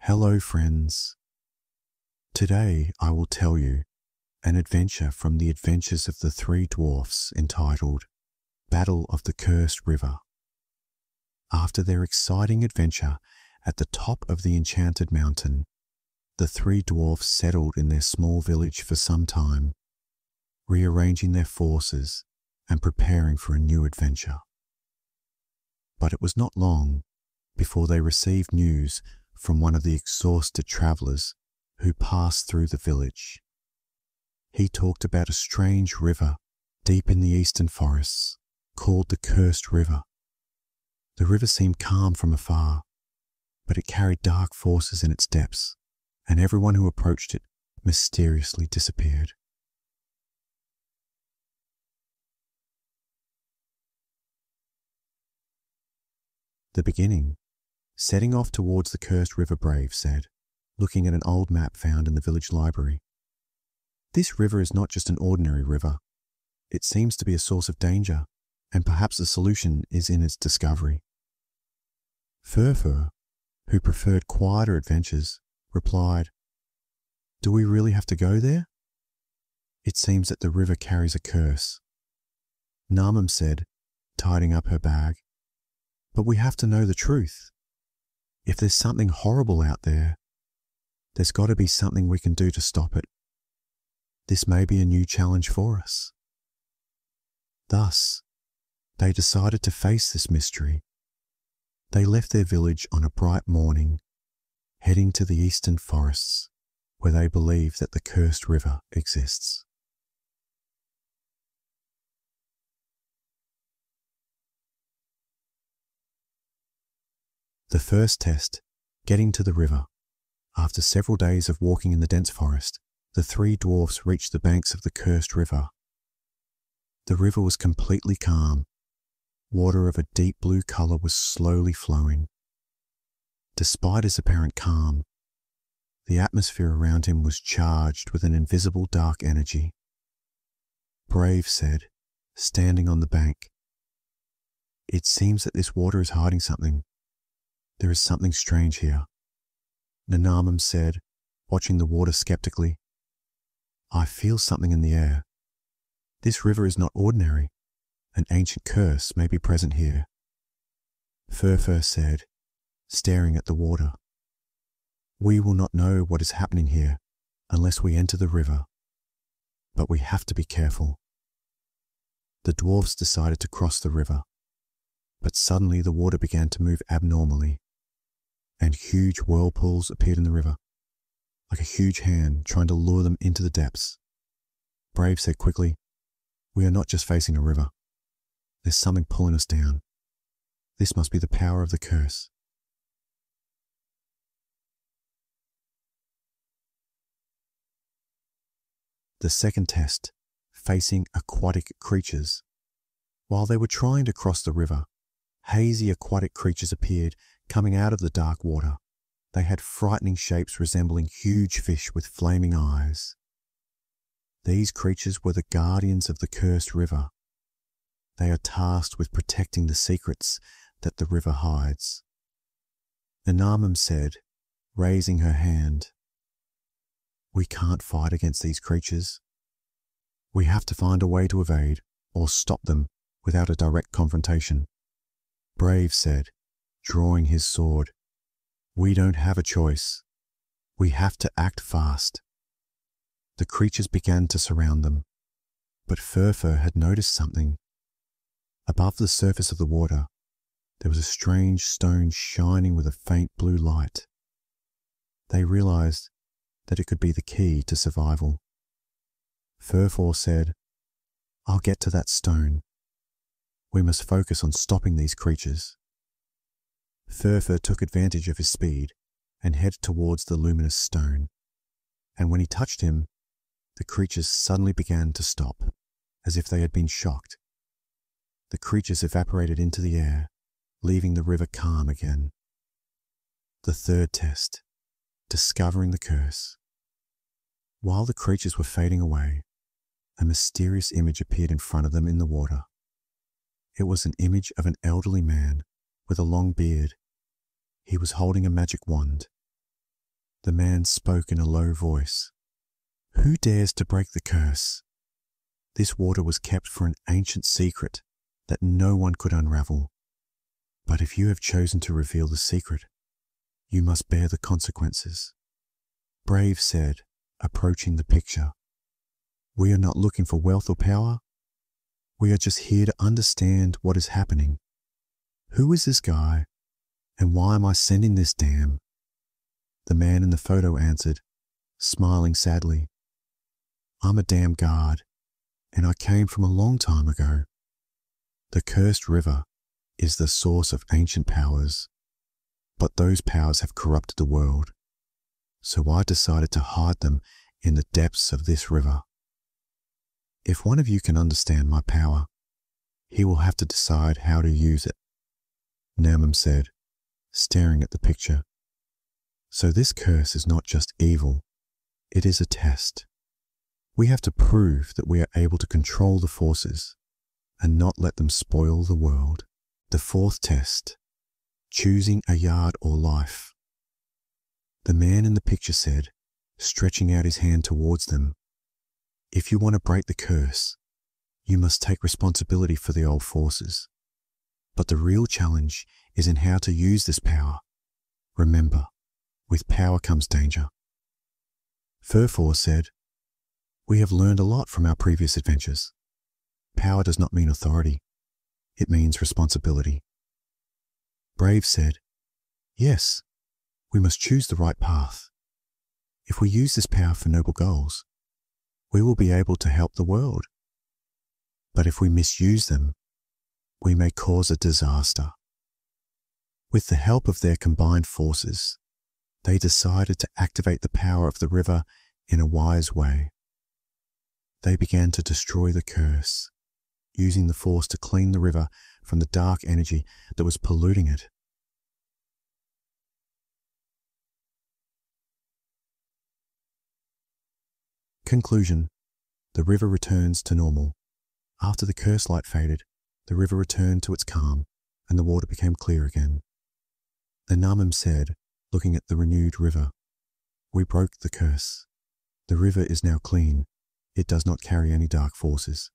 Hello, friends. Today I will tell you an adventure from the adventures of the three dwarfs entitled Battle of the Cursed River. After their exciting adventure at the top of the enchanted mountain, the three dwarfs settled in their small village for some time, rearranging their forces and preparing for a new adventure. But it was not long before they received news from one of the exhausted travelers who passed through the village. He talked about a strange river deep in the eastern forests called the Cursed River. The river seemed calm from afar, but it carried dark forces in its depths, and everyone who approached it mysteriously disappeared. The beginning. Setting off towards the Cursed River, Brave said, looking at an old map found in the village library. This river is not just an ordinary river. It seems to be a source of danger, and perhaps the solution is in its discovery. Furfur, who preferred quieter adventures, replied, "Do we really have to go there? It seems that the river carries a curse." Namam said, tidying up her bag, "But we have to know the truth. If there's something horrible out there, there's got to be something we can do to stop it. This may be a new challenge for us." Thus, they decided to face this mystery. They left their village on a bright morning, heading to the eastern forests, where they believe that the Cursed River exists. The first test, getting to the river. After several days of walking in the dense forest, the three dwarfs reached the banks of the Cursed River. The river was completely calm. Water of a deep blue color was slowly flowing. Despite its apparent calm, the atmosphere around him was charged with an invisible dark energy. Brave said, standing on the bank, "It seems that this water is hiding something. There is something strange here." Nanamam said, watching the water skeptically, "I feel something in the air. This river is not ordinary. An ancient curse may be present here." Furfur said, staring at the water, "We will not know what is happening here unless we enter the river. But we have to be careful." The dwarfs decided to cross the river, but suddenly the water began to move abnormally, and huge whirlpools appeared in the river, like a huge hand trying to lure them into the depths. Brave said quickly, "We are not just facing a river. There's something pulling us down. This must be the power of the curse." The second test, facing aquatic creatures. While they were trying to cross the river, hazy aquatic creatures appeared coming out of the dark water. They had frightening shapes resembling huge fish with flaming eyes. These creatures were the guardians of the Cursed River. They are tasked with protecting the secrets that the river hides. Nanamam said, raising her hand, "We can't fight against these creatures. We have to find a way to evade or stop them without a direct confrontation." Brave said, drawing his sword, "We don't have a choice. We have to act fast." The creatures began to surround them, but Furfur had noticed something. Above the surface of the water, there was a strange stone shining with a faint blue light. They realized that it could be the key to survival. Furfur said, "I'll get to that stone. We must focus on stopping these creatures." Furfur took advantage of his speed and headed towards the luminous stone, and when he touched him, the creatures suddenly began to stop, as if they had been shocked. The creatures evaporated into the air, leaving the river calm again. The third test, discovering the curse. While the creatures were fading away, a mysterious image appeared in front of them in the water. It was an image of an elderly man with a long beard. He was holding a magic wand. The man spoke in a low voice. Who dares to break the curse? This water was kept for an ancient secret that no one could unravel. But if you have chosen to reveal the secret, you must bear the consequences. Brave said, approaching the picture. We are not looking for wealth or power. We are just here to understand what is happening. Who is this guy, and why am I sending this dam? The man in the photo answered, smiling sadly. I'm a dam guard, and I came from a long time ago. The cursed river is the source of ancient powers, but those powers have corrupted the world. So I decided to hide them in the depths of this river. If one of you can understand my power, he will have to decide how to use it, Namum said, staring at the picture. So this curse is not just evil, it is a test. We have to prove that we are able to control the forces and not let them spoil the world. The fourth test, choosing a yard or life. The man in the picture said, stretching out his hand towards them, if you want to break the curse, you must take responsibility for the old forces. But the real challenge is in how to use this power. Remember, with power comes danger. Furfor said, we have learned a lot from our previous adventures. Power does not mean authority. It means responsibility. Brave said, yes, we must choose the right path. If we use this power for noble goals, we will be able to help the world. But if we misuse them, we may cause a disaster. With the help of their combined forces, they decided to activate the power of the river in a wise way. They began to destroy the curse, using the force to clean the river from the dark energy that was polluting it. Conclusion. The river returns to normal. After the curse light faded, the river returned to its calm, and the water became clear again. The Namum said, looking at the renewed river, we broke the curse. The river is now clean. It does not carry any dark forces.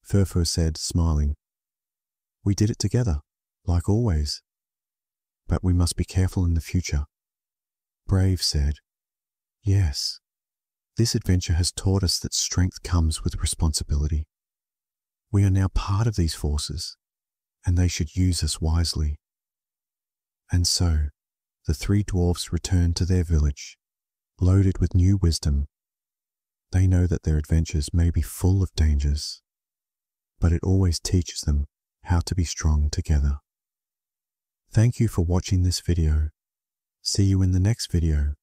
Furfor said, smiling, we did it together, like always. But we must be careful in the future. Brave said, yes. This adventure has taught us that strength comes with responsibility. We are now part of these forces, and they should use us wisely. And so, the three dwarfs returned to their village, loaded with new wisdom. They know that their adventures may be full of dangers, but it always teaches them how to be strong together. Thank you for watching this video. See you in the next video.